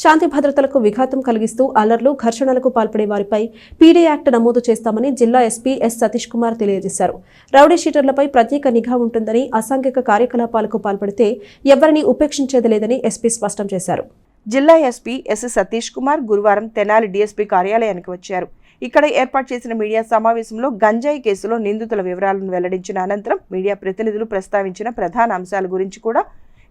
శాంతి భద్రతలకు విఘాతం కలిగిస్తూ అల్లర్లు ఘర్షణలకు పాల్పడే వారిపై పీడీ యాక్ట్ నమోదు చేస్తామని జిల్లా ఎస్పీ ఎస్ సతీష్ కుమార్ తెలియజేశారు. రౌడీ షీటర్లపై ప్రత్యేక నిఘా ఉంటుందని, అసాంఘిక కార్యకలాపాలకు పాల్పడితే ఎవరిని ఉపేక్షించేది లేదని ఎస్పీ స్పష్టం చేశారు. జిల్లా ఎస్పీ ఎస్ సతీష్ కుమార్ గురువారం తెనాలి డీఎస్పీ కార్యాలయానికి వచ్చారు. ఇక్కడ ఏర్పాటు చేసిన మీడియా సమావేశంలో గంజాయి కేసులో నిందితుల వివరాలను వెల్లడించిన అనంతరం మీడియా ప్రతినిధులు ప్రస్తావించిన ప్రధాన అంశాల గురించి కూడా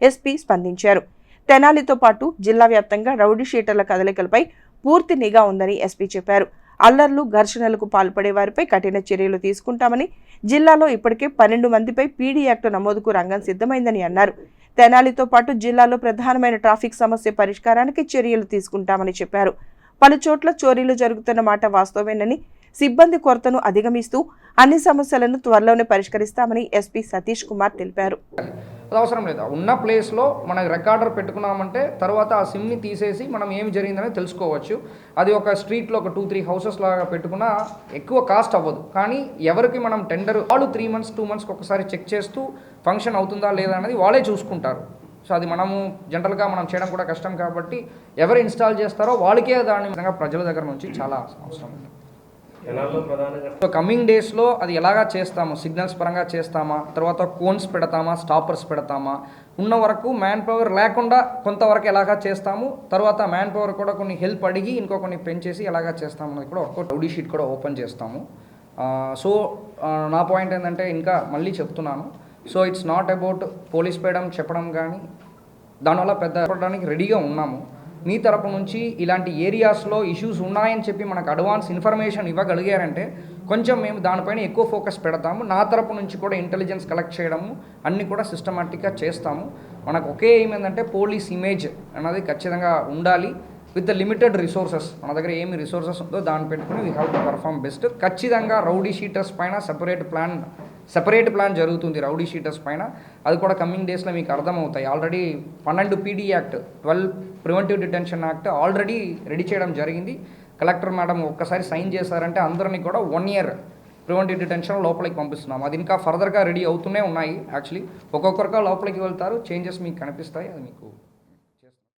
ఎస్పీ స్పందించారు. తెనాలితో పాటు జిల్లా వ్యాప్తంగా రౌడీ షీటర్ల కదలికలపై పూర్తి నిఘా ఉందని ఎస్పీ చెప్పారు. అల్లర్లు ఘర్షణలకు పాల్పడే వారిపై కఠిన చర్యలు తీసుకుంటామని, జిల్లాలో ఇప్పటికే 12 మందిపై పీడీ యాక్ట్ నమోదుకు రంగం సిద్ధమైందని అన్నారు. తెనాలితో పాటు జిల్లాలో ప్రధానమైన ట్రాఫిక్ సమస్య పరిష్కారానికి చర్యలు తీసుకుంటామని చెప్పారు. పలు చోట్ల చోరీలు జరుగుతున్న మాట వాస్తవమేనని, సిబ్బంది కొరతను అధిగమిస్తూ అన్ని సమస్యలను త్వరలోనే పరిష్కరిస్తామని ఎస్పీ సతీష్ కుమార్ తెలిపారు. అవసరం లేదు, ఉన్న ప్లేస్లో మనకి రికార్డర్ పెట్టుకున్నామంటే తర్వాత ఆ సిమ్ని తీసేసి మనం ఏమి జరిగిందని తెలుసుకోవచ్చు. అది ఒక స్ట్రీట్లో ఒక 2-3 హౌసెస్ లాగా పెట్టుకున్నా ఎక్కువ కాస్ట్ అవ్వదు. కానీ ఎవరికి మనం టెండర్ వాళ్ళు 3 months 2 monthsకి ఒకసారి చెక్ చేస్తూ ఫంక్షన్ అవుతుందా లేదా అనేది వాళ్ళే చూసుకుంటారు. సో అది మనము జనరల్గా మనం చేయడం కూడా కష్టం కాబట్టి ఎవరు ఇన్స్టాల్ చేస్తారో వాళ్ళకే దాని విధంగా ప్రజల దగ్గర నుంచి చాలా అవసరం ఉంది. సో కమింగ్ డేస్లో అది ఎలాగా చేస్తాము, సిగ్నల్స్ పరంగా చేస్తామా, తర్వాత కోన్స్ పెడతామా, స్టాపర్స్ పెడతామా, ఉన్న వరకు మ్యాన్ పవర్ లేకుండా కొంతవరకు ఎలాగా చేస్తాము, తర్వాత మ్యాన్ పవర్ కూడా కొన్ని హెల్ప్ అడిగి ఇంకో కొన్ని పెంచేసి ఎలాగా చేస్తాము అనేది కూడా ఒక రౌడీ షీట్ కూడా ఓపెన్ చేస్తాము. సో నా పాయింట్ ఏంటంటే ఇంకా మళ్ళీ చెప్తున్నాను, so it's not about police పేయడం చెప్పడం కానీ దానివల్ల పెద్ద చెప్పడానికి రెడీగా ఉన్నాము. మీ తరపు నుంచి ఇలాంటి ఏరియాస్లో ఇష్యూస్ ఉన్నాయని చెప్పి మనకు అడ్వాన్స్ ఇన్ఫర్మేషన్ ఇవ్వగలిగారంటే కొంచెం మేము దానిపైన ఎక్కువ ఫోకస్ పెడతాము. నా తరపు నుంచి కూడా ఇంటెలిజెన్స్ కలెక్ట్ చేయడము అన్నీ కూడా సిస్టమాటిక్గా చేస్తాము. మనకు ఒకే ఏమైందంటే పోలీస్ ఇమేజ్ అన్నది ఖచ్చితంగా ఉండాలి విత్ ద లిమిటెడ్ రిసోర్సెస్. మన దగ్గర ఏమి రిసోర్సెస్ ఉందో దాన్ని పెట్టుకుని we have to perform best. ఖచ్చితంగా రౌడీ షీటర్స్ పైన సెపరేట్ ప్లాన్ జరుగుతుంది. రౌడీ షీటర్స్ పైన అది కూడా కమింగ్ డేస్లో మీకు అర్థమవుతాయి. Already 12 PD act, 12 preventive detention act already ready చేయడం జరిగింది. కలెక్టర్ మేడం ఒక్కసారి సైన్ చేశారంటే అందరినీ కూడా 1 year ప్రివెంటివ్ డిటెన్షన్ లోపలికి పంపిస్తున్నాం. అది ఇంకా ఫర్దర్గా రెడీ అవుతూనే ఉన్నాయి. యాక్చువల్లీ ఒక్కొక్కరిగా లోపలికి వెళ్తారు, చేంజెస్ మీకు కనిపిస్తాయి. అది మీకు